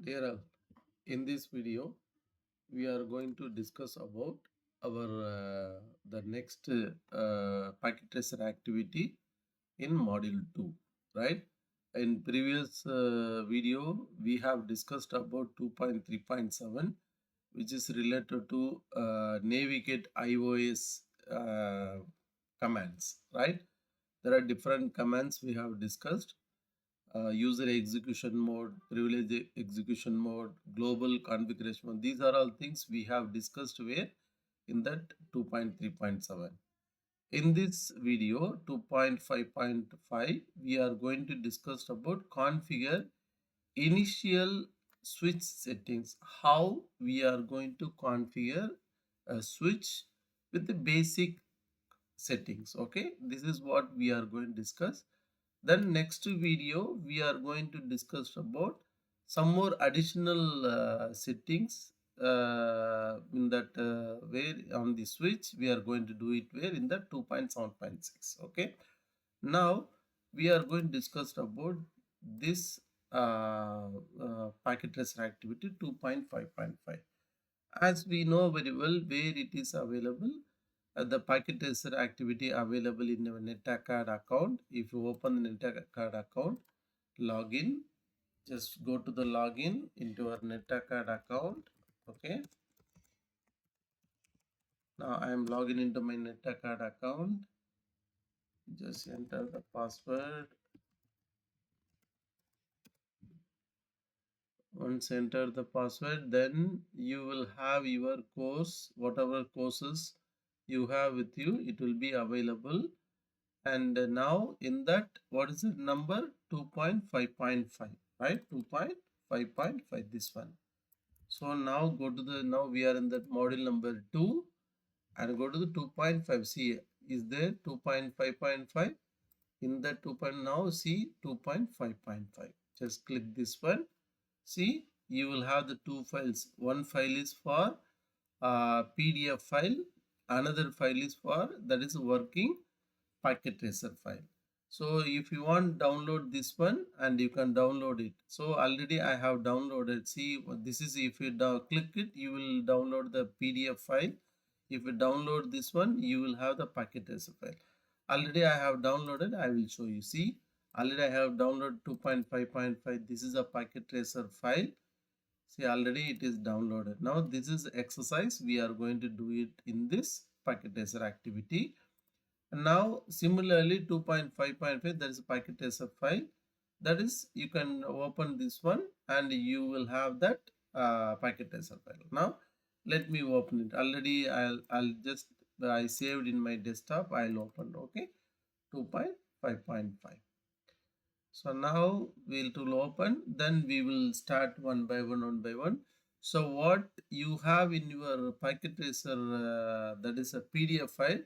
Dear all, in this video, we are going to discuss about our the next packet tracer activity in module 2, right? In previous video, we have discussed about 2.3.7, which is related to navigate iOS commands, right? There are different commands we have discussed. User execution mode, privilege execution mode, global configuration mode. These are all things we have discussed where in that 2.3.7. In this video 2.5.5, we are going to discuss about configure initial switch settings. How we are going to configure a switch with the basic settings. Okay, this is what we are going to discuss. Then next video we are going to discuss about some more additional settings in that where on the switch we are going to do it where in the 2.7.6. okay, now we are going to discuss about this packet tracer activity 2.5.5. as we know very well where it is available, the packet tracer activity available in your NetAcad account. If you open the NetAcad account, login, just go to the login into our NetAcad account. Okay, now I am logging into my NetAcad account. Just enter the password. Once enter the password, then you will have your course, whatever courses you have with you, it will be available. And now in that, what is the number? 2.5.5, right? 2.5.5, this one. So now go to the, now we are in that module number 2 and go to the 2.5. See, is there 2.5.5? In the 2. Now see 2.5.5. Just click this one. See, you will have the two files. One file is for PDF file. Another file is for, that is working packet tracer file. So if you want download this one, and you can download it. So already I have downloaded. See, this is, if you click it, you will download the PDF file. If you download this one, you will have the packet tracer file. Already I have downloaded. I will show you. See, already I have downloaded 2.5.5. This is a packet tracer file. See, already it is downloaded. Now this is exercise. We are going to do it in this packet tracer activity. Now similarly 2.5.5, that is a packet tracer file. That is, you can open this one and you will have that packet tracer file. Now let me open it. Already I'll just, I saved in my desktop. I'll open. Okay, 2.5.5. So now we'll open, then we will start one by one. So what you have in your packet tracer, that is a PDF file,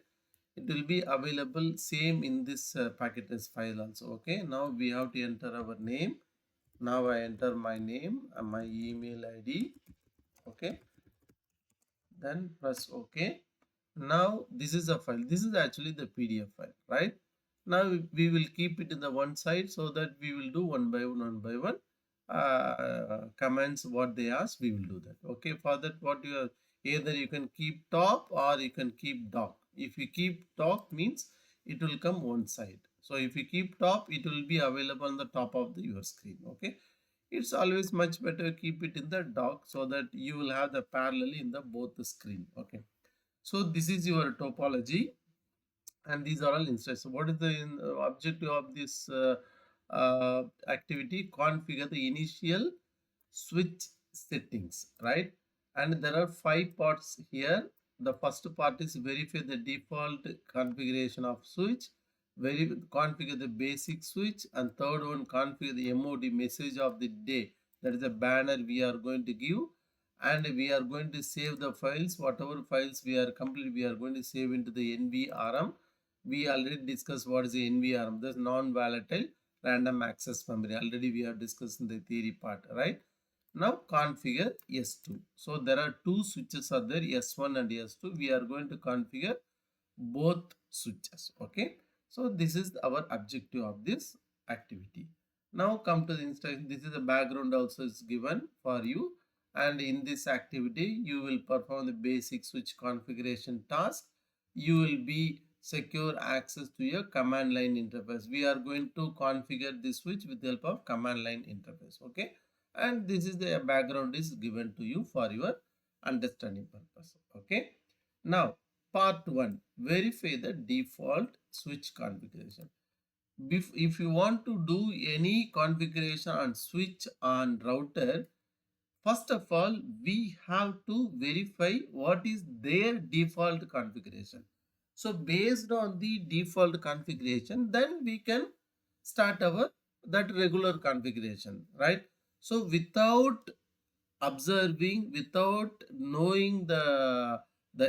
it will be available same in this packet tracer file also. Okay, now we have to enter our name. Now I enter my name and my email ID. Okay, then press OK. Now this is a file. This is actually the PDF file, right? Now we will keep it in the one side so that we will do one by one. Commands what they ask, we will do that. Okay, for that, what you are, either you can keep top or you can keep dock. If you keep dock means it will come one side. So if you keep top, it will be available on the top of your screen. Okay, it's always much better keep it in the dock so that you will have the parallel in the both the screen. Okay, so this is your topology and these are all instructions. What is the objective of this activity? Configure the initial switch settings, right? And there are 5 parts here. The first part is verify the default configuration of switch, configure the basic switch, and third one, configure the MOD, message of the day. That is a banner we are going to give, and we are going to save the files. Whatever files we are complete, we are going to save into the NVRM. We already discussed what is the NVRM. That's non-volatile random access memory. Already we have discussed in the theory part, right? Now configure S2. So there are two switches are there, S1 and S2. We are going to configure both switches. Okay. So this is our objective of this activity. Now come to the instruction. This is the background also is given for you, and in this activity you will perform the basic switch configuration task. You will be secure access to your command line interface. We are going to configure this switch with the help of command line interface. Okay, and this is the background is given to you for your understanding purpose. Okay, now part 1, verify the default switch configuration. If you want to do any configuration on switch on router, first of all we have to verify what is their default configuration. So based on the default configuration, then we can start our that regular configuration, right? So without observing, without knowing the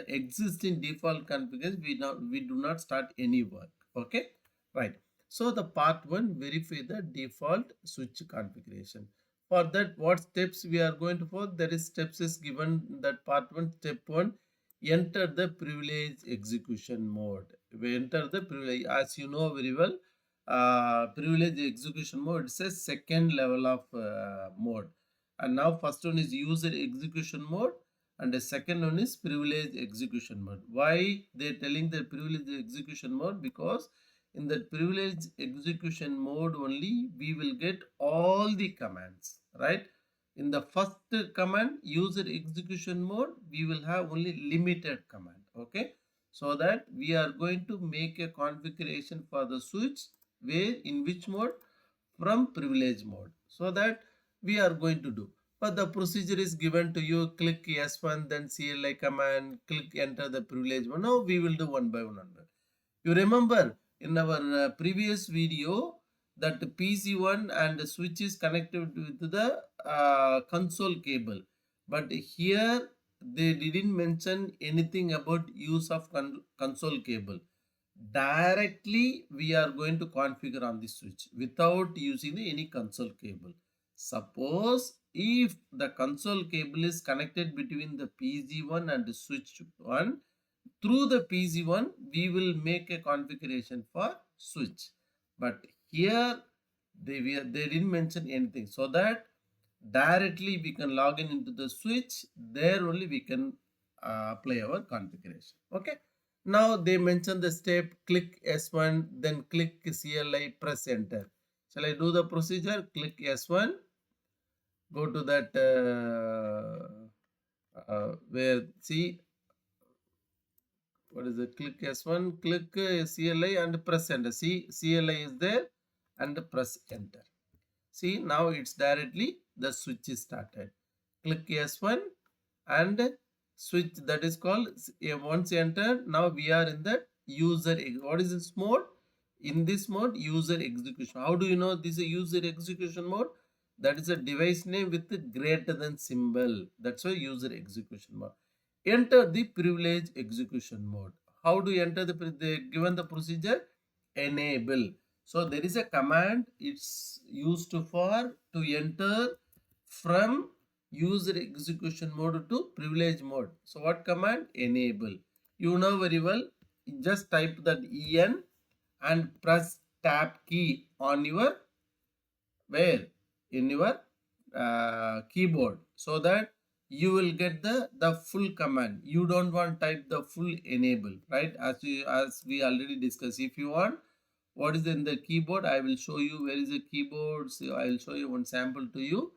existing default configuration, we do not start any work. Okay, right? So the part 1, verify the default switch configuration. For that, what steps we are going to follow? There is steps is given that part 1. Step 1, enter the privilege execution mode. We enter the privilege, as you know very well, privilege execution mode, it's a second level of mode. And now first one is user execution mode, and the second one is privilege execution mode. Why they're telling the privilege execution mode? Because in the privilege execution mode only we will get all the commands, right? In the first command, user execution mode, we will have only limited command. Okay, so that we are going to make a configuration for the switch where in which mode, from privilege mode, so that we are going to do. But the procedure is given to you. Click S1, then CLI command, click enter the privilege mode. Now we will do one by one. You remember in our previous video that PC1 and the switch is connected with the console cable, but here they didn't mention anything about use of console cable. Directly we are going to configure on the switch without using any console cable. Suppose if the console cable is connected between the PC1 and the switch 1, through the PC1 we will make a configuration for switch. But here they didn't mention anything, so that directly we can log in into the switch. There only we can apply our configuration. Okay, now they mention the step, click S1, then click CLI, press enter. Shall I do the procedure? Click S1, go to that where see what is it? Click S1, click CLI and press enter. See, CLI is there and press enter. See, now it's directly the switch is started. Click S1 and switch, that is called, once entered, now we are in the user. What is this mode? In this mode, user execution. How do you know this is a user execution mode? That is a device name with the greater than symbol. That's why user execution mode. Enter the privilege execution mode. How do you enter given the procedure? Enable. So there is a command, it's used for to enter from user execution mode to privilege mode. So what command? Enable. You know very well, just type that en and press tab key on your where in your keyboard, so that you will get the full command. You don't want type the full enable, right? As we already discussed. If you want what is in the keyboard, I will show you where is the keyboard. So I will show you one sample to you.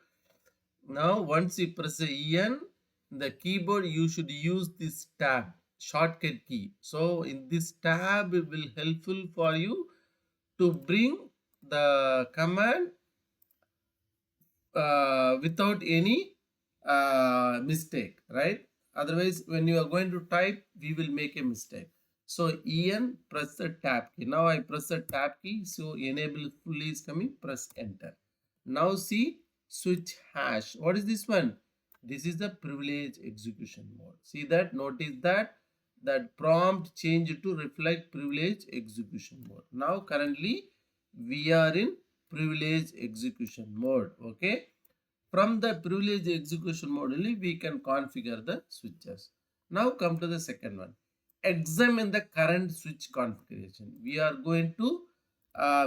Now once you press the en in the keyboard, you should use this tab shortcut key. So in this tab it will helpful for you to bring the command without any mistake, right? Otherwise, when you are going to type, we will make a mistake. So en, press the tab key. Now I press the tab key, so enable fully is coming, press enter. Now see switch hash. What is this one? This is the privilege execution mode. See that, notice that prompt change to reflect privilege execution mode. Now currently we are in privilege execution mode. Okay, from the privilege execution mode only we can configure the switches. Now come to the second one, examine the current switch configuration. We are going to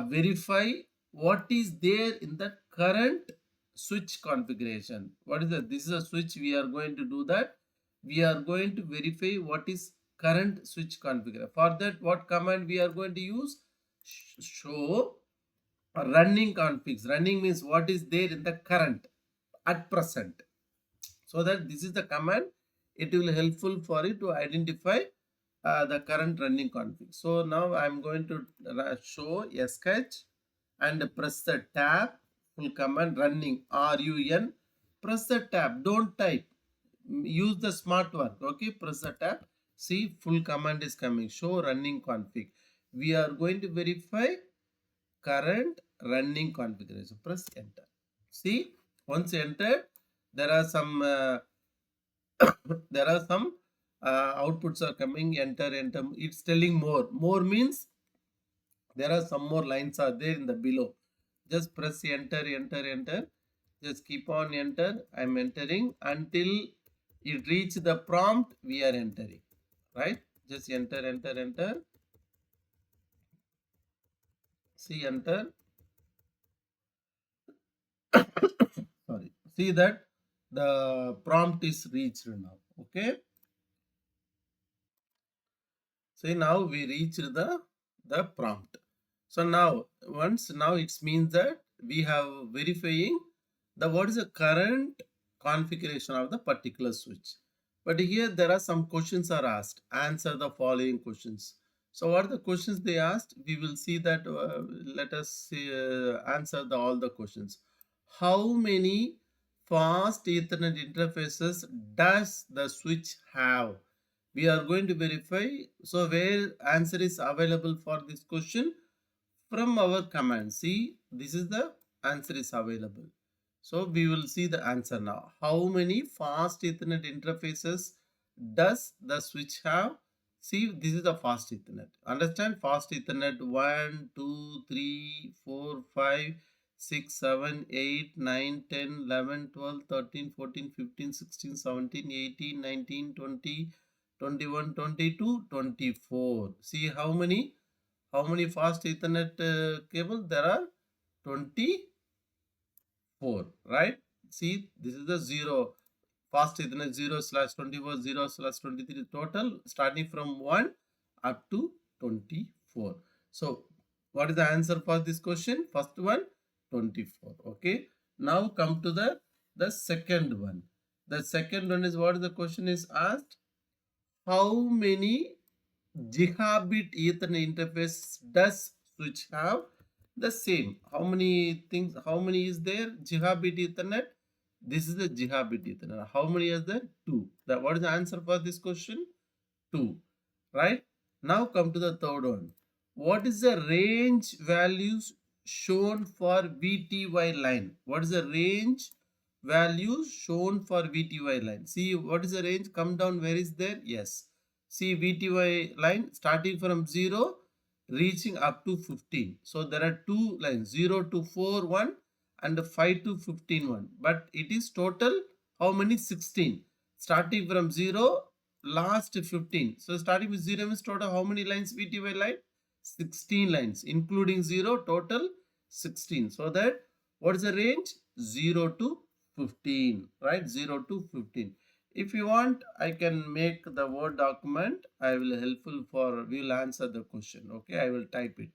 verify what is there in the current switch configuration. What is that? This is a switch. We are going to do that. We are going to verify what is current switch configuration. For that, what command we are going to use? Show running configs. Running means what is there in the current at present. So that this is the command. It will helpful for you to identify the current running config. So now I am going to show a sketch and press the tab. Full command running RUN. Press the tab. Don't type. Use the smart work. Okay. Press the tab. See, full command is coming. Show running config. We are going to verify current running configuration. Press enter. See, once entered, there are some there are some outputs are coming. Enter, enter. It's telling more. More means there are some more lines are there in the below. Just press enter, enter, enter. Just keep on enter. I'm entering until it reach the prompt. We are entering, right? Just enter, enter, enter. See, enter. Sorry. See that the prompt is reached now. Okay. See, now we reached the prompt. So now now it means that we have verifying the what is the current configuration of the particular switch. But here there are some questions are asked. Answer the following questions. So what are the questions they asked? We will see that. Let us see, answer all the questions. How many fast Ethernet interfaces does the switch have? We are going to verify. So where answer is available for this question? From our command. See, this is the answer is available. So we will see the answer now. How many fast Ethernet interfaces does the switch have? See, this is the fast Ethernet. Understand? Fast Ethernet 1, 2, 3, 4, 5, 6, 7, 8, 9, 10, 11, 12, 13, 14, 15, 16, 17, 18, 19, 20, 21, 22, 24. See how many? How many fast Ethernet cable? There are 24, right? See, this is the 0. Fast Ethernet 0/24, 0/23 total starting from 1 up to 24. So, what is the answer for this question? First one, 24. Okay. Now come to the second one. The second one is what the question is asked. How many gigabit Ethernet interface does switch have? The same. How many things? How many is there? Gigabit Ethernet. This is the gigabit Ethernet. How many is there? 2. What is the answer for this question? 2. Right? Now come to the third one. What is the range values shown for VTY line? What is the range values shown for VTY line? See, what is the range? Come down. Where is there? Yes. See, VTY line starting from 0 reaching up to 15. So there are two lines, 0 to 4 1 and 5 to 15 1. But it is total how many? 16. Starting from 0 last 15. So starting with 0 means total how many lines VTY line? 16 lines including 0, total 16. So that what is the range? 0 to 15, right? 0 to 15. If you want, I can make the Word document. I will helpful for, we will answer the question. Okay, I will type it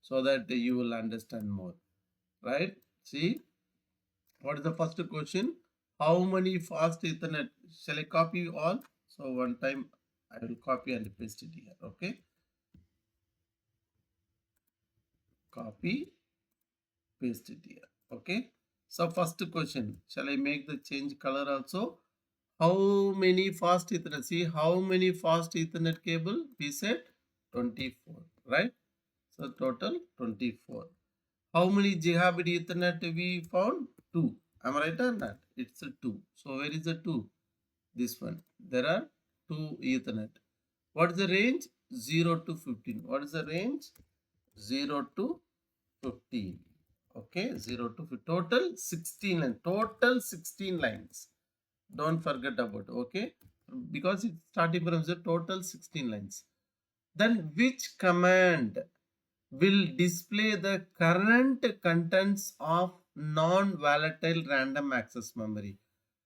so that you will understand more, right? See, what is the first question? How many fast Ethernet? Shall I copy all? So one time I will copy and paste it here. Okay, copy, paste it here. Okay, so first question, shall I make the change color also? How many fast Ethernet? See how many fast Ethernet cable? We said 24, right? So total 24. How many gigabit Ethernet we found? 2. Am I right or not? It's a 2. So where is the 2? This one. There are 2 Ethernet. What is the range? 0 to 15. What is the range? 0 to 15. Okay, 0 to 15. Total 16 lines. Total 16 lines. Don't forget about, okay, because it's starting from the total 16 lines. Then which command will display the current contents of non-volatile random access memory.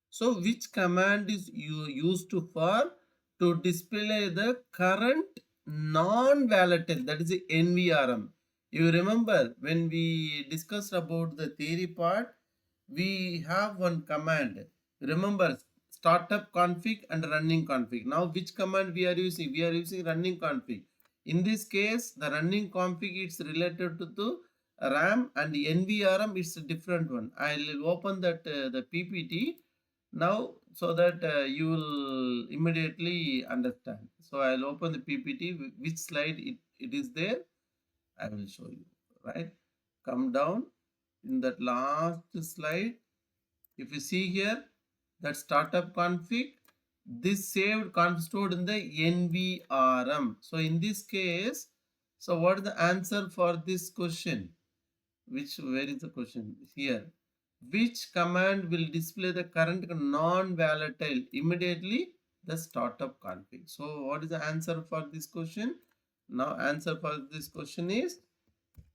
So which command is used for to display the current non-volatile, that is the NVRM. You remember when we discussed about the theory part, we have one command. Remember startup config and running config. Now which command we are using? We are using running config. In this case, the running config is related to the RAM, and the NVRM is a different one. I'll open that the PPT now so that you will immediately understand. So I'll open the PPT. Which slide it is there, I will show you. Right, come down in that last slide. If you see here, that startup config, this saved conf stored in the NVRM. So in this case, so what is the answer for this question? Where is the question? Here. Which command will display the current non-volatile? Immediately the startup config. So what is the answer for this question? Now answer for this question is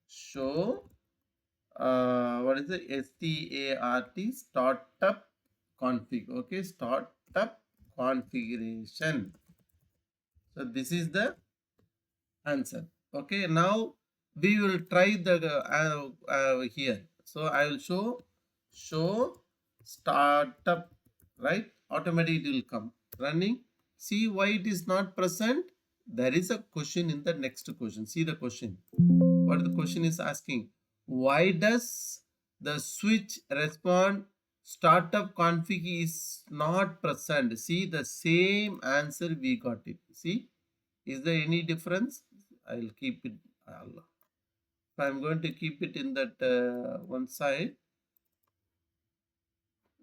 show what is the startup config. Okay, startup configuration. So this is the answer. Okay, now we will try the here. So I will show startup, right? Automatically it will come running. See why it is not present? There is a question in the next question. See the question. What the question is asking? Why does the switch respond startup config is not present? See the same answer we got it. See, is there any difference? I will keep it. If I am going to keep it in that one side,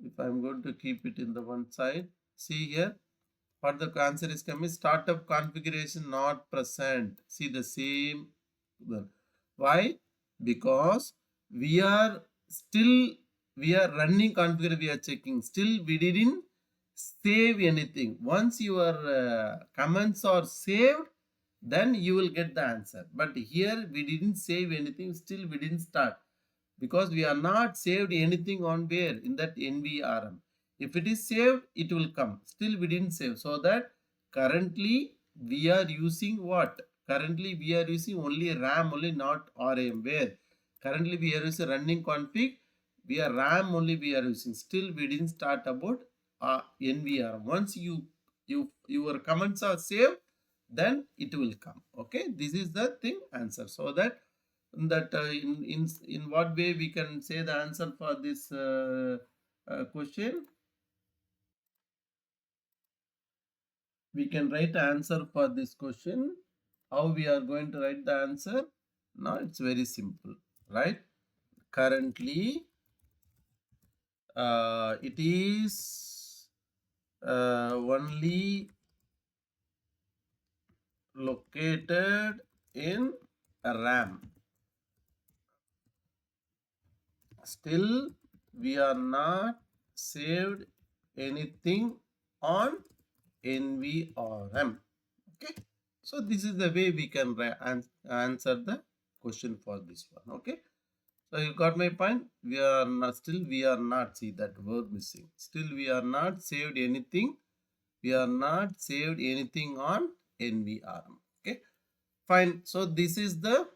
if I am going to keep it in the one side, see here, what the answer is coming, startup configuration not present. See the same one. Why? Because we are still, we are running configuration, we are checking. Still we didn't save anything. Once your comments are saved, then you will get the answer. But here we didn't save anything, still we didn't start, because we are not saved anything on where, in that NVRM. If it is saved, it will come. Still we didn't save. So that currently we are using what? Currently we are using only RAM only, not RAM. Where? Currently we are using running config. We are RAM only we are using. Still we didn't start about NVRM. Once your comments are saved, then it will come. Okay, this is the thing answer. So that in what way we can say the answer for this question? We can write answer for this question. How we are going to write the answer? Now it's very simple, right? Currently it is only located in RAM. Still we are not saved anything on NVRM. Okay, so this is the way we can answer the question for this one. Okay, so you got my point. We are not, still we are not, see that word missing, still we are not saved anything, we are not saved anything on NVRM. Okay, fine. So this is the,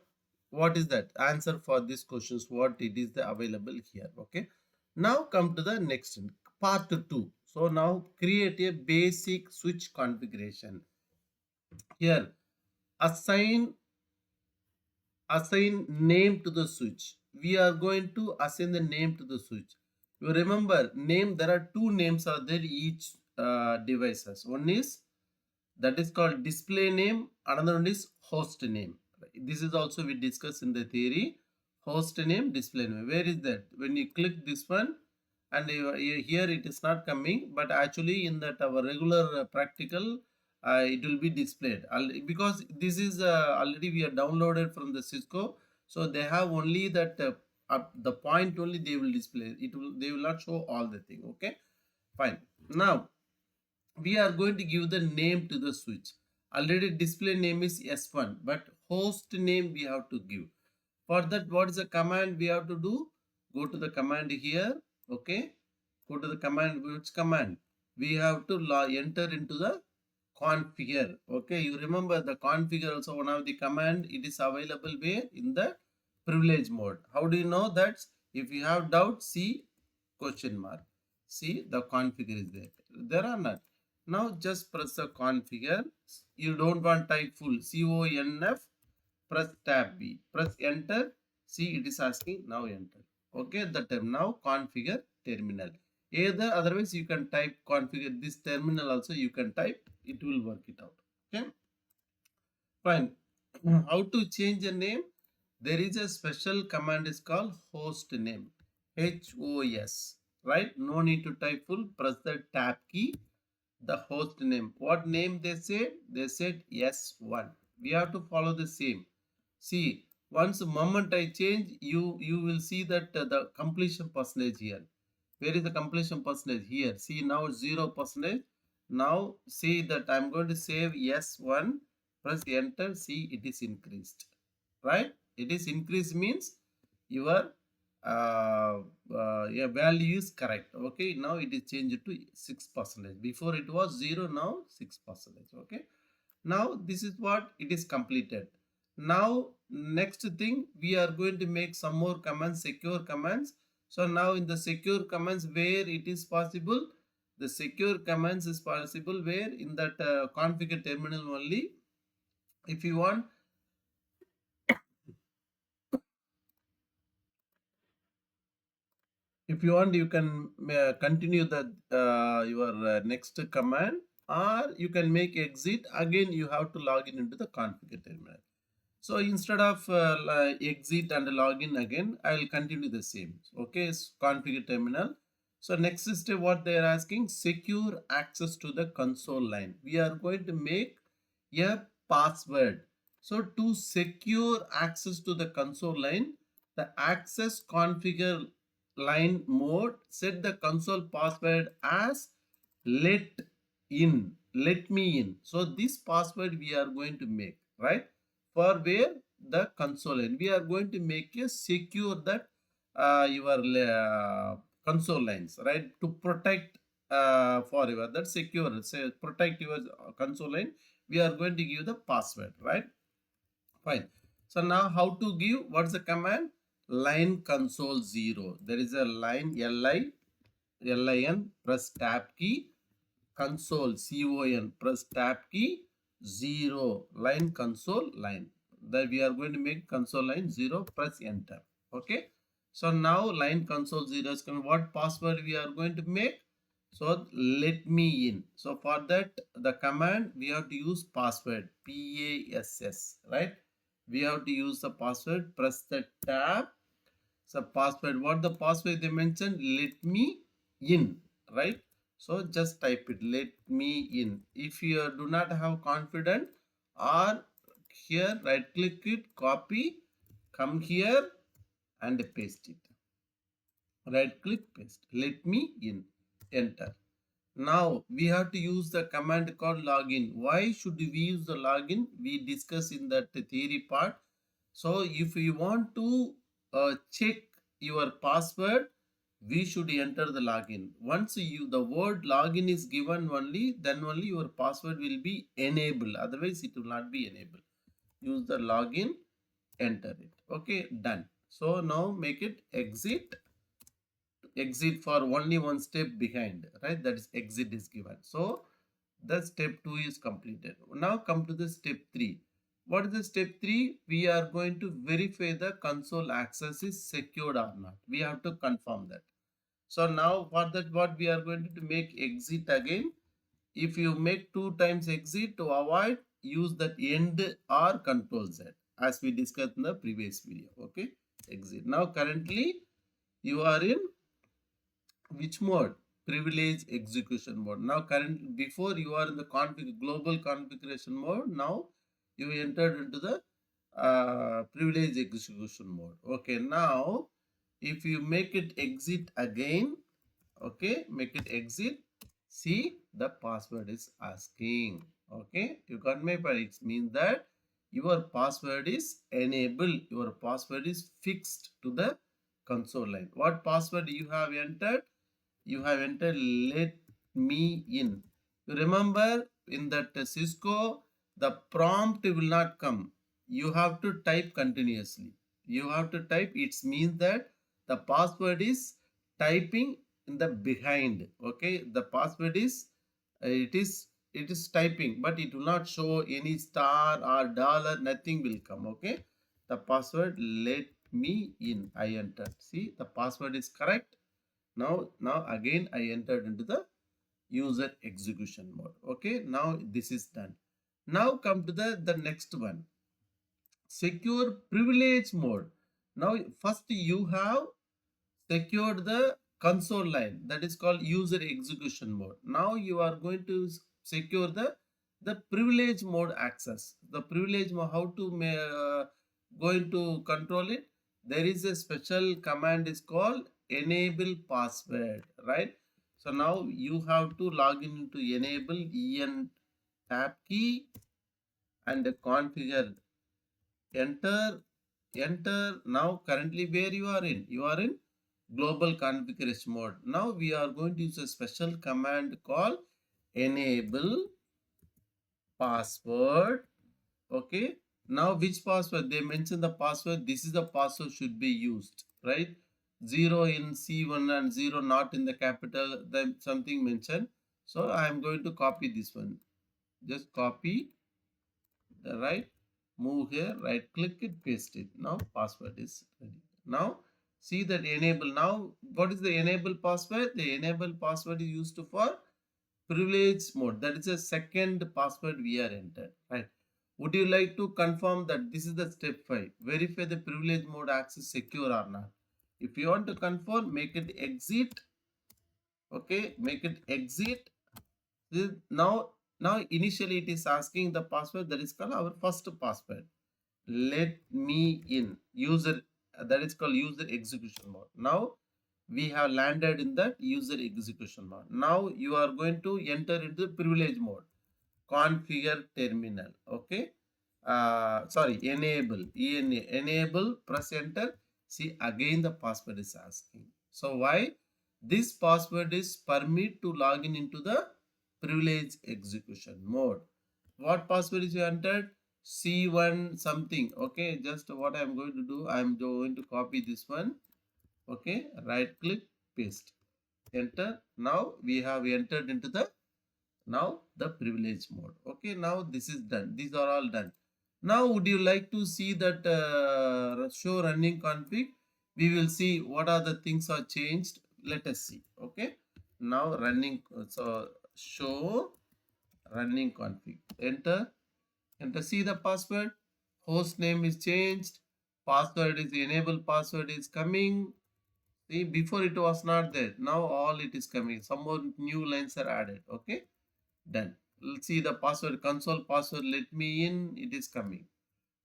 what is that answer for this questions, what it is the available here. Okay, now come to the next part 2. So now create a basic switch configuration. Here assign name to the switch. We are going to assign the name to the switch. You remember name, there are two names are there each devices. One is, that is called display name, another one is host name. This is also we discussed in the theory. Host name, display name. Where is that? When you click this one, and here it is not coming, but actually in that our regular practical it will be displayed because this is already we are downloaded from the Cisco, so they have only that the point only they will display. It will, they will not show all the thing. Okay, fine. Now we are going to give the name to the switch. Already display name is S1, but host name we have to give. For that, what is the command we have to do? Go to the command here. Okay. Go to the command. Which command? We have to enter into the configure. Okay. You remember the configure also one of the command. It is available where? In the privilege mode. How do you know that? If you have doubt, see question mark. See the configure is there. There are not. Now just press the configure. You don't want type full. CONF. Press tab B. Press enter. See it is asking now enter. Okay, the term now configure terminal. Either otherwise you can type configure this terminal also you can type. It will work it out. Okay. Fine. How to change a name? There is a special command is called host name. HOS. Right? No need to type full. Press the tab key. The host name. What name they said? They said S1. We have to follow the same. See, once the moment I change, you will see that the completion percentage here. Where is the completion percentage? Here. See now 0%. Now see that I'm going to save S1. Press enter. See it is increased. Right? It is increased means your yeah, value is correct. Okay. Now it is changed to 6%. Before it was 0. Now 6%. Okay. Now this is what it is completed. Now next thing we are going to make some more commands, secure commands. So now in the secure commands where it is possible, the secure commands is possible where in that configure terminal only. If you want, you can continue the your next command, or you can make exit. Again you have to log in into the configure terminal. So instead of exit and login again, I will continue the same. Okay, configure terminal. So next step, what they are asking, secure access to the console line. We are going to make a password. So to secure access to the console line, the access configure line mode, set the console password as let in, let me in. So this password we are going to make, right? For where the console line. We are going to make a secure that your console lines, right? To protect forever, that secure, say protect your console line. We are going to give the password, right? Fine. So now how to give? What's the command? Line console 0. There is a line LIN, press tab key, console CON, press tab key, 0, line console line. That we are going to make console line 0, press enter. Okay. So now line console 0 is coming. What password we are going to make? So let me in. So for that the command we have to use password, PASS, right? We have to use the password, press the tab. So password, what the password they mentioned, let me in, right? So just type it, let me in. If you do not have confidence, or here right click it, copy, come here and paste it. Right click, paste, let me in, enter. Now we have to use the command called login. Why should we use the login? We discuss in that theory part. So if you want to check your password, we should enter the login. Once the word login is given only, then only your password will be enabled. Otherwise it will not be enabled. Use the login, enter it. Okay, done. So now make it exit. Exit for only one step behind, right? That is exit is given. So the step 2 is completed. Now come to the step 3. What is the step 3? We are going to verify the console access is secured or not. We have to confirm that. So now for that, what we are going to do, make exit again. If you make 2 times exit, to avoid, use that end or control Z as we discussed in the previous video. Okay, exit. Now currently you are in which mode? Privilege execution mode. Now before you are in the global configuration mode. Now you entered into the privilege execution mode. Okay, now if you make it exit again, okay, make it exit, see the password is asking. Okay, you got my point. It means that your password is enabled, your password is fixed to the console line. What password you have entered? You have entered let me in. You remember in that Cisco, the prompt will not come. You have to type continuously. You have to type. It means that the password is typing in the behind. Okay, the password is it is typing, but it will not show any star or dollar. Nothing will come. Okay, the password let me in. I entered. See, the password is correct. Now again I entered into the user execution mode. Okay, now this is done. Now come to the next one, secure privilege mode. Now first you have secured the console line, that is called user execution mode. Now you are going to secure the privilege mode access. The privilege mode, how to going to control it? There is a special command is called enable password, right? So now you have to log in into enable en tab key and configure, enter, now currently where you are in, you are in global configuration mode. Now we are going to use a special command called enable password. Okay, now which password? They mention the password. This is the password should be used, right? 0 in C1 and 0 not in the capital, then something mentioned. So I am going to copy this one. Just copy the right, move here, right click it, paste it. Now password is ready. Now see that enable. Now what is the enable password? The enable password is used for privilege mode. That is a second password we are entered, right? Would you like to confirm that this is the step 5, verify the privilege mode access secure or not? If you want to confirm, make it exit. Okay, make it exit. Now initially it is asking the password, that is called our first password. Let me in user, that is called user execution mode. Now we have landed in that user execution mode. Now you are going to enter into privilege mode. Configure terminal. Okay, sorry, enable, enable, press enter. See, again the password is asking. So why? This password is permit to log in into the privilege execution mode. What password is you entered? C1 something. Okay, just what I am going to do, I am going to copy this one. Okay, right click, paste, enter. Now we have entered into the privilege mode. Okay, now this is done. These are all done. Now would you like to see that show running config? We will see what are the things are changed. Let us see. Okay, now running, so show running config, enter, enter. See the password, host name is changed, password is enable password is coming. See, before it was not there, now all it is coming. Some more new lines are added. Okay, done. Let's see the password, console password, let me in, it is coming.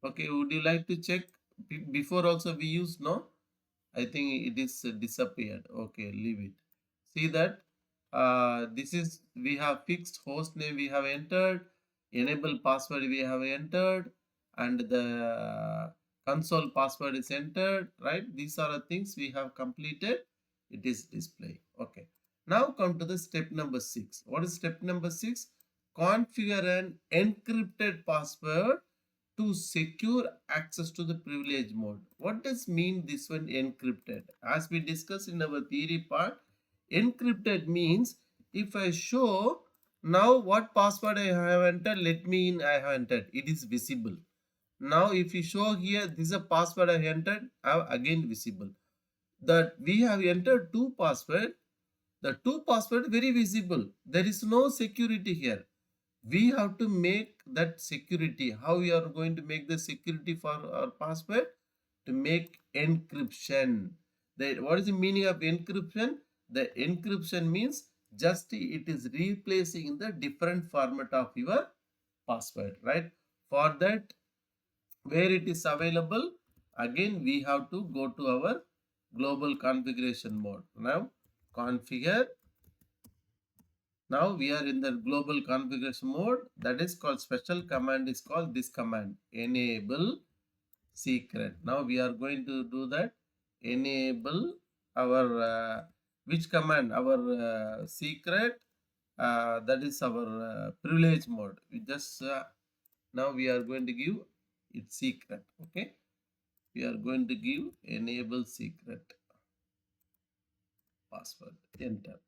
Okay, would you like to check? Before also we used, no? I think it is disappeared. Okay, leave it. See that this is, we have fixed host name we have entered, enable password we have entered, and the console password is entered, right? These are the things we have completed. It is displaying. Okay, now come to the step number 6. What is step number 6? Configure an encrypted password to secure access to the privilege mode. What does mean this one encrypted? As we discussed in our theory part, encrypted means if I show now what password I have entered, let me in, I have entered, it is visible. Now if you show here, this is a password I entered, I have again visible. That we have entered two password, the two password very visible. There is no security here. We have to make that security. How we are going to make the security for our password? To make encryption. What is the meaning of encryption? The encryption means just it is replacing the different format of your password, right? For that, where it is available, again we have to go to our global configuration mode. Now configure Now we are in the global configuration mode. That is called special command is called this command, enable secret. Now we are going to do that. Enable our which command? Our secret. That is our privilege mode. We just now we are going to give it secret. Okay, we are going to give enable secret password. Enter.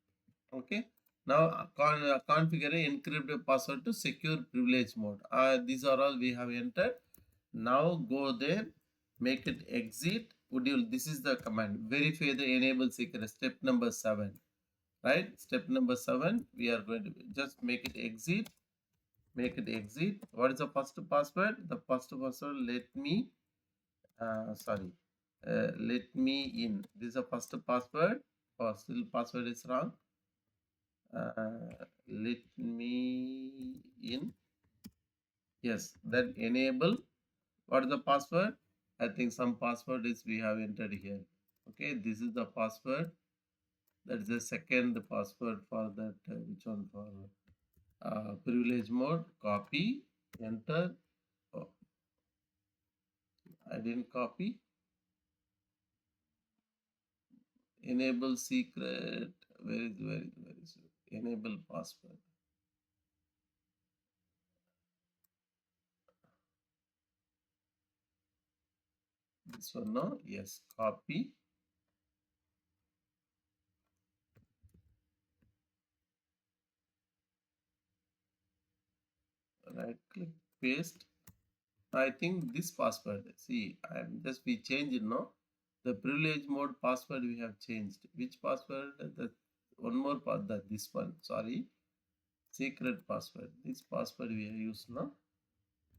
Okay. Now configure a encrypted password to secure privilege mode. These are all we have entered. Now go there, make it exit. Would you? This is the command. Verify the enable secret. Step number 7. Right. Step number 7. We are going to just make it exit. Make it exit. What is the first password? The first password. Let me. Sorry. Let me in. This is the first password. Oh, still password is wrong. Let me in. Yes, then enable. What is the password? I think some password is we have entered here. Okay, this is the password. That is the second password for that. Which one for privilege mode? Copy, enter. Oh, I didn't copy. Enable secret. Where is it? Enable password. This one, no? Yes, copy. Right click, paste. I think this password. See, I'm just we change it now. The privilege mode password we have changed. Which password? The one more part. That this one. Sorry, secret password. This password we have used now.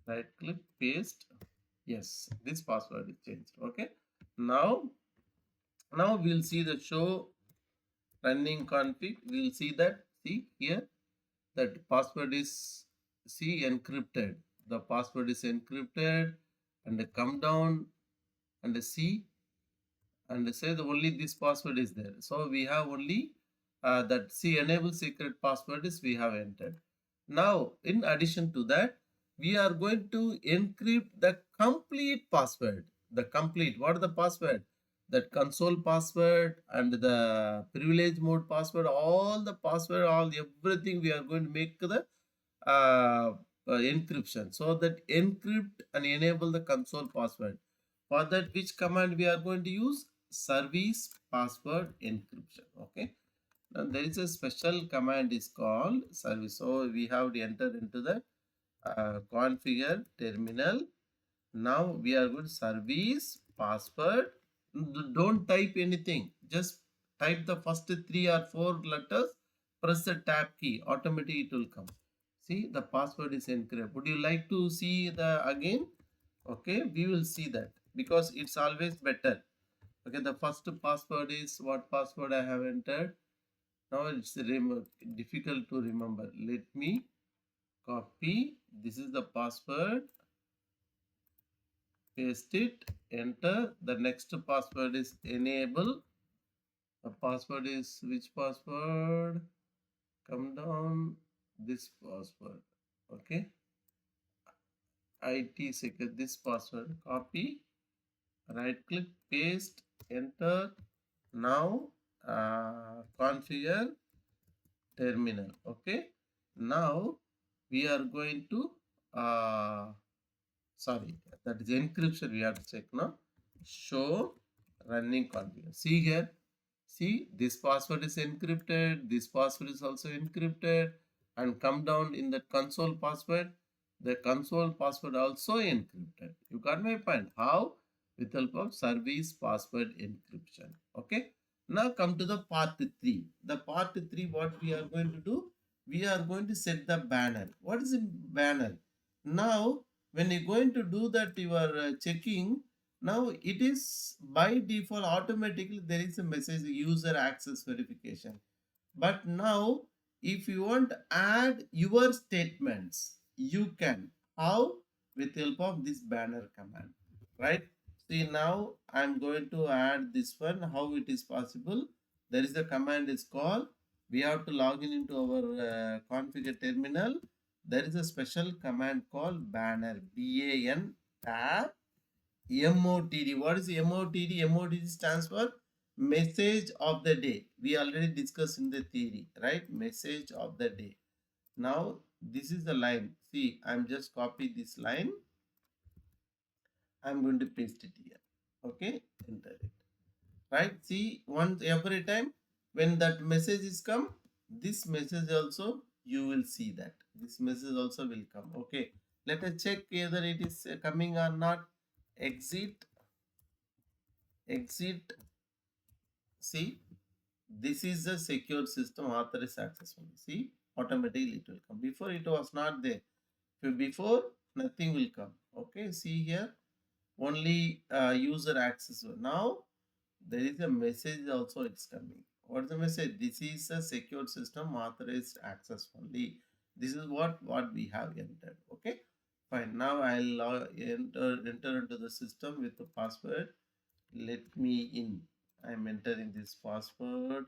Right click, paste. Yes, this password is changed. Okay. Now, now we'll see the show running config. We'll see that. See here that password is encrypted. The password is encrypted and come down and see and say the only this password is there. So we have only that enable secret password is we have entered. Now in addition to that, we are going to encrypt the complete password. The complete, what is the password? That console password and the privilege mode password, all the password, all everything we are going to make the encryption. So that encrypt and enable the console password. For that, which command we are going to use? Service password encryption. Okay. Now there is a special command is called service. So we have to enter into the configure terminal. Now we are going to service password. Don't type anything. Just type the first 3 or 4 letters. Press the tab key. Automatically it will come. See the password is encrypted. Would you like to see the again? Okay, we will see that because it's always better. Okay, the first password is what password I have entered. Now it's difficult to remember. Let me copy. This is the password. Paste it. Enter. The next password is enable. The password is which password? Come down. This password. Okay. IT secret. This password. Copy. Right click. Paste. Enter. Now configure terminal. Okay. Now we are going to sorry, that is encryption. We have to check now. Show running configure. See here. See this password is encrypted. This password is also encrypted. And come down in the console password. The console password also encrypted. You got my point. How? With help of service password encryption. Okay. Now come to the part 3. The part 3, what we are going to do? We are going to set the banner. What is a banner? Now, when you're going to do that, you are checking. Now, it is by default automatically there is a message user access verification. But now, if you want to add your statements, you can. How? With help of this banner command, right? See now I'm going to add this one. How it is possible? There is a command is called we have to log in into our configure terminal. There is a special command called banner, BAN tab MOTD. What is MOTD? MOTD stands for message of the day. We already discussed in the theory, right? Message of the day. Now this is the line. See, I'm just copy this line. I'm going to paste it here. Okay, enter it. Right? See, once every time when that message is come, this message also you will see that. This message also will come. Okay. Let us check whether it is coming or not. Exit. Exit. See, this is a secure system authorized successfully. See, automatically it will come. Before it was not there. Before nothing will come. Okay, see here only user access. Now there is a message also it's coming. What is the message? This is a secure system authorized access only. This is what we have entered. Okay, fine. Now I'll enter into the system with the password. Let me in. I'm entering this password.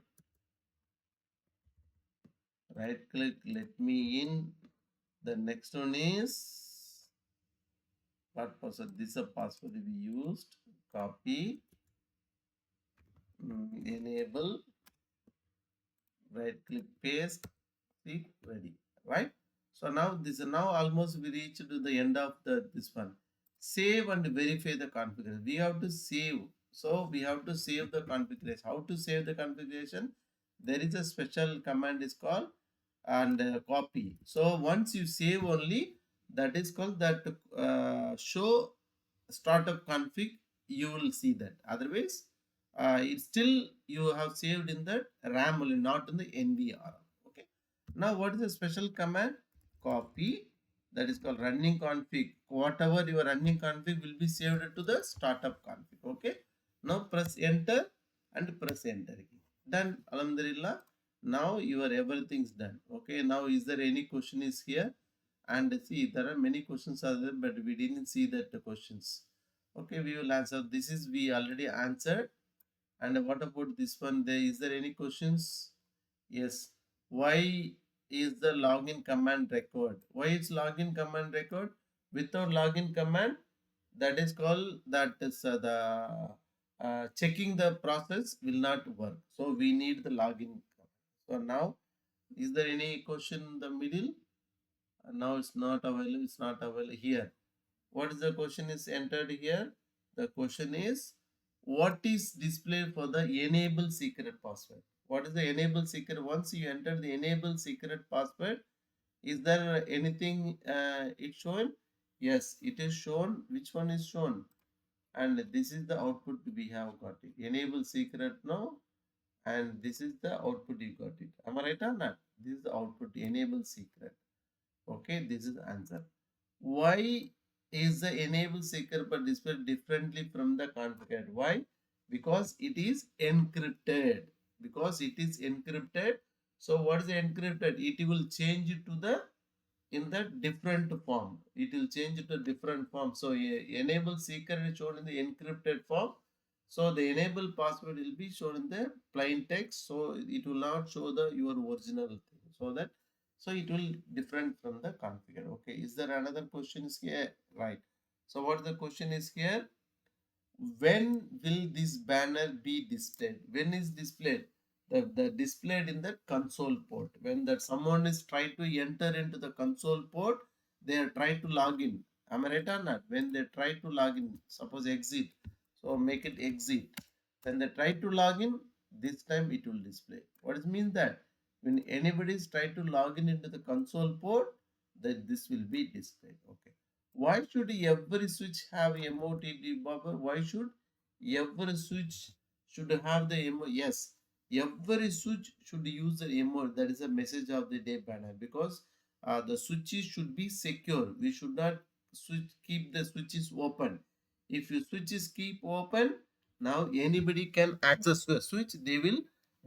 Right click, let me in. The next one is what password? This is a password we used. Copy, enable, right click, paste. See, ready. Right. So now this is now almost we reached to the end of this one. Save and verify the configuration. We have to save. So we have to save the configuration. How to save the configuration? There is a special command is called and copy. So once you save only, that is called that show startup config, you will see that. Otherwise it's still you have saved in the RAM only, not in the NVR. Okay. Now what is the special command? Copy, that is called running config. Whatever your running config will be saved to the startup config. Okay. Now press enter and press enter again. Done. Alhamdulillah. Now your everything's done. Okay. Now is there any question is here? And see, there are many questions are there, but we didn't see that the questions. Okay, we will answer. This is we already answered. And what about this one? There is there any questions? Yes. Why is the login command record? Why is login command record? Without login command, that is called that is the checking the process will not work. So we need the login. So now, is there any question in the middle? Now it's not available. It's not available here. What is the question is entered here? The question is, what is displayed for the enable secret password? What is the enable secret? Once you enter the enable secret password, is there anything it shown? Yes, it is shown. Which one is shown? And this is the output we have got it. Enable secret now, and this is the output you got it. Am I right or not? This is the output enable secret. Okay, this is the answer. Why is the enable secret but displayed differently from the configured? Why? Because it is encrypted. Because it is encrypted. So what is encrypted? It will change it to the in the different form. It will change it to different form. So enable secret is shown in the encrypted form. So the enable password will be shown in the plain text. So it will not show the your original thing. So that so it will different from the configure. Okay. Is there another question is here? Right. So what the question is here? When will this banner be displayed? When is displayed? The displayed in the console port. When that someone is trying to enter into the console port, they are trying to log in. Am I right or not? When they try to log in, suppose exit. So make it exit. When they try to log in, this time it will display. What does mean that? When anybody is trying to log in into the console port, then this will be displayed. Okay. Why should every switch have MOTD buffer? Why should every switch should have the MO? Yes, every switch should use the MO. That is a message of the day banner because the switches should be secure. We should not keep the switches open. If your switches keep open, now anybody can access the switch. They will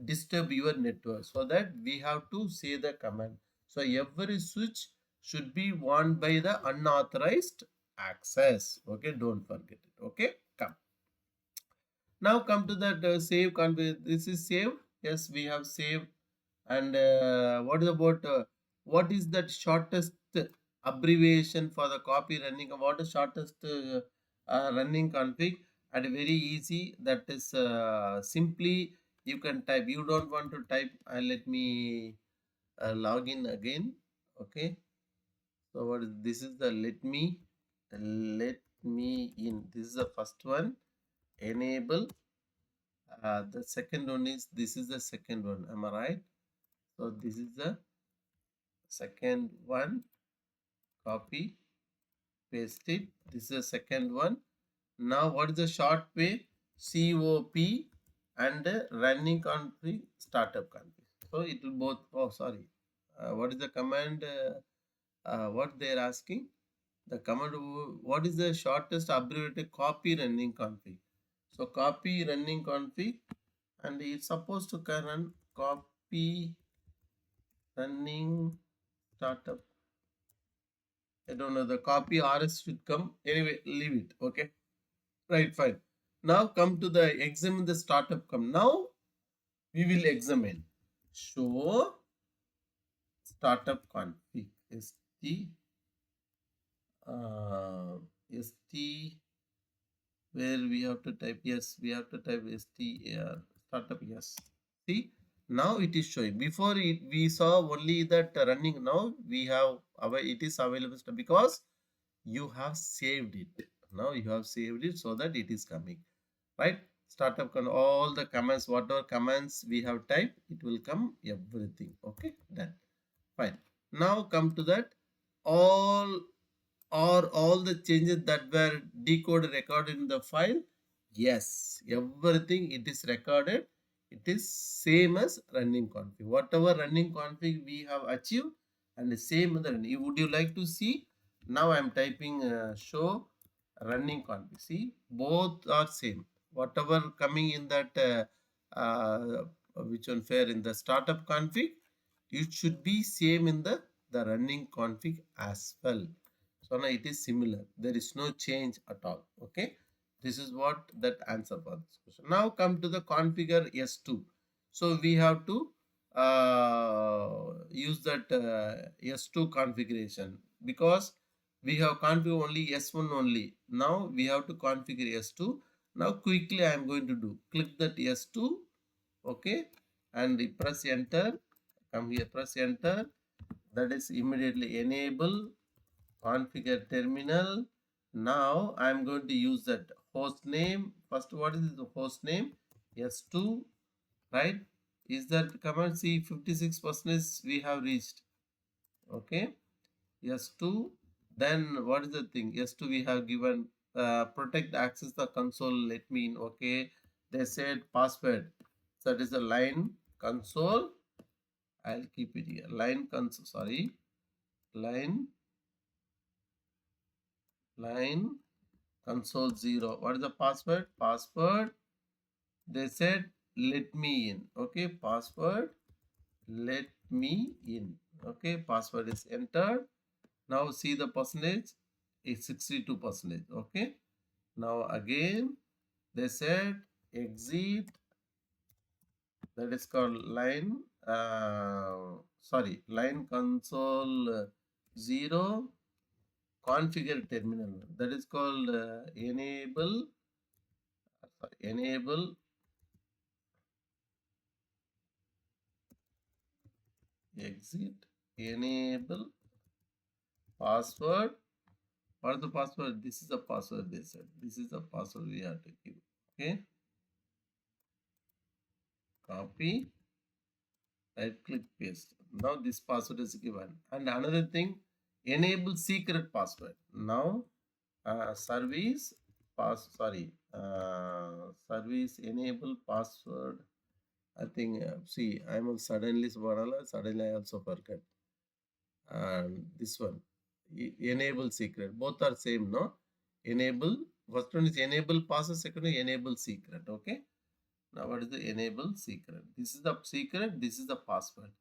disturb your network. So that we have to say the command. So every switch should be warned by the unauthorized access. Okay, don't forget it. Okay, come. Now come to that save config. This is save. Yes, we have saved And what is about what is that shortest abbreviation for the copy running? What is shortest running config? And very easy. That is simply you can type. You don't want to type. Let me log in again. Okay. So what is this? Is the let me in. This is the first one. Enable. The second one is this is the second one. Am I right? So this is the second one. Copy, paste it. This is the second one. Now what is the short way? COP and running config, startup config. So it will both. Oh, sorry. What is the command? What they are asking? The command. What is the shortest abbreviated copy running config? So copy running config, and it's supposed to run copy running startup. I don't know. The copy RS should come. Anyway, leave it. Okay. Right, fine. Now come to the examine the startup come. Now we will examine. Show startup config. ST where we have to type yes, we have to type STAR startup yes. See, now it is showing. Before it we saw only that running. Now we have it is available because you have saved it. Now you have saved it so that it is coming, right? Startup all the commands, whatever commands we have typed, it will come everything. Okay, done. Fine. Now come to that all all the changes that were decoded recorded in the file. Yes, everything it is recorded. It is same as running config. Whatever running config we have achieved and the same as the running. Would you like to see? Now I am typing show running config. See, both are same. Whatever coming in that which one fair in the startup config, it should be same in the running config as well. So now it is similar. There is no change at all. Okay. This is what that answer for this question. Now come to the configure S2. So we have to use that S2 configuration because we have configured only S1 only. Now we have to configure S2. Now quickly I am going to do. Click that S2. Okay. And press enter. Come here, press enter. That is immediately enable configure terminal. Now I am going to use that host name. First, what is the host name? S2, right? Is that command? See, 56% we have reached. Okay, S2. Then what is the thing? S2 we have given protect access the console. Let me in. Okay, they said password. So that is the line console. I'll keep it here. Line console. Sorry, line console 0. What is the password? Password, they said let me in. Okay, password let me in. Okay, password is entered. Now see the percentage is 62%. Okay, now again they said exit, that is called line line console 0 configure terminal, that is called enable exit enable password. What is the password? This is the password they said. This is the password we have to give. Okay, copy, right click, paste. Now this password is given. And another thing, enable secret password. Now service service enable password. I think see I'm suddenly I also forget. And this one enable secret, both are same, no? Enable, first one is enable password, second one enable secret. Okay, now what is the enable secret? This is the secret, this is the password.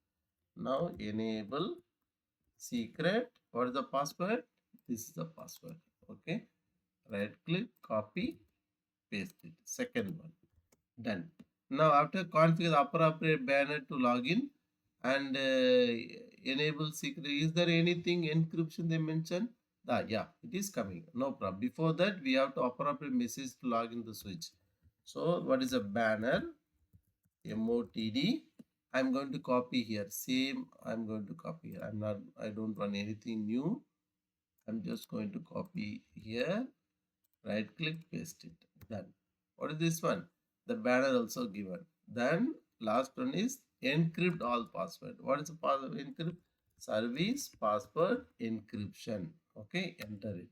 Now enable secret, what is the password? This is the password. Okay, right click, copy, paste it. Second one done. Now after configure the appropriate banner to login, and enable secret. Is there anything encryption they mentioned? Yeah, it is coming. No problem. Before that, we have to appropriate message to log in the switch. So what is a banner? MOTD. I'm going to copy here. Same. I'm going to copy here. I don't want anything new. I'm just going to copy here. Right click, paste it. Done. What is this one? The banner also given. Then last one is encrypt all password. What is the password? Encrypt service password encryption. Okay, enter it.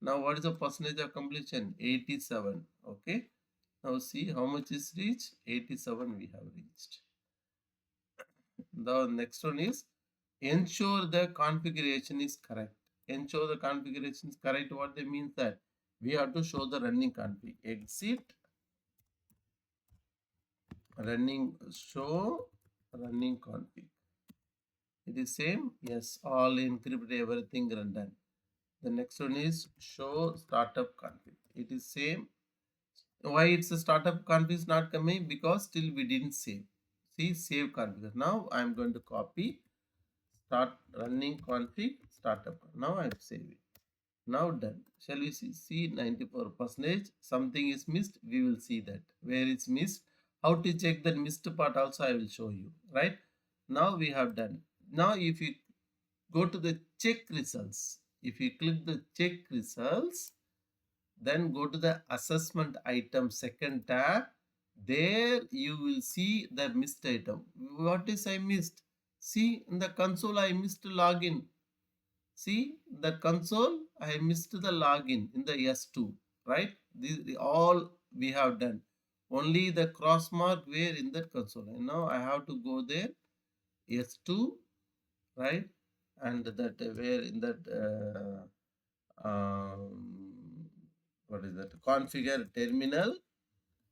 Now what is the percentage of completion? 87. Okay. Now see how much is reached. 87 we have reached. The next one is ensure the configuration is correct. Ensure the configuration is correct. What they means that we have to show the running config. Exit running, show running config. It is same. Yes, all encrypted, everything run done. The next one is show startup config. It is same. Why it's a startup config is not coming? Because still we didn't save. See, save config. Now I am going to copy start running config startup. Now I have saved it. Now done. Shall we see 94%? Something is missed. We will see that. Where it's missed. How to check that missed part also I will show you. Right. Now we have done. Now if you go to the check results. If you click the check results, then go to the assessment item second tab. There you will see the missed item. What is I missed? See in the console I missed login. See the console, I missed the login in the S2, right? These all we have done. Only the cross mark where in that console. And now I have to go there, S2, right? And that where in that, what is that? Configure terminal.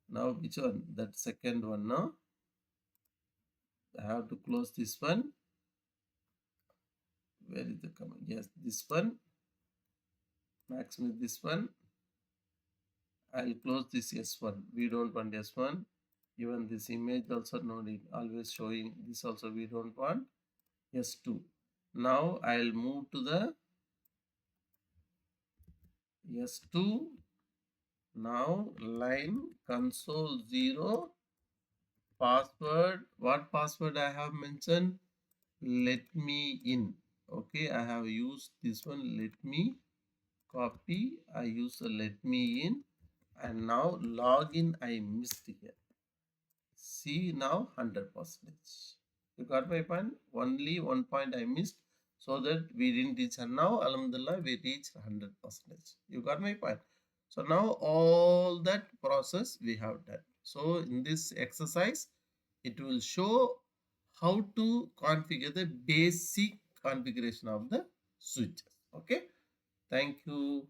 Now which one? That second one now. I have to close this one. Where is the command? Yes, this one. Maximize this one. I'll close this S1. We don't want S1. Even this image also no need. Always showing this also we don't want. S2. Now I'll move to the S2. Now line console 0 password. What password I have mentioned? Let me in. Okay, I have used this one. Let me copy. I use the let me in. And now login I missed here. See now 100%. You got my point? Only one point I missed, so that we didn't reach, and now alhamdulillah we reached 100%. You got my point? So now all that process we have done. So in this exercise, it will show how to configure the basic configuration of the switches. Okay. Thank you.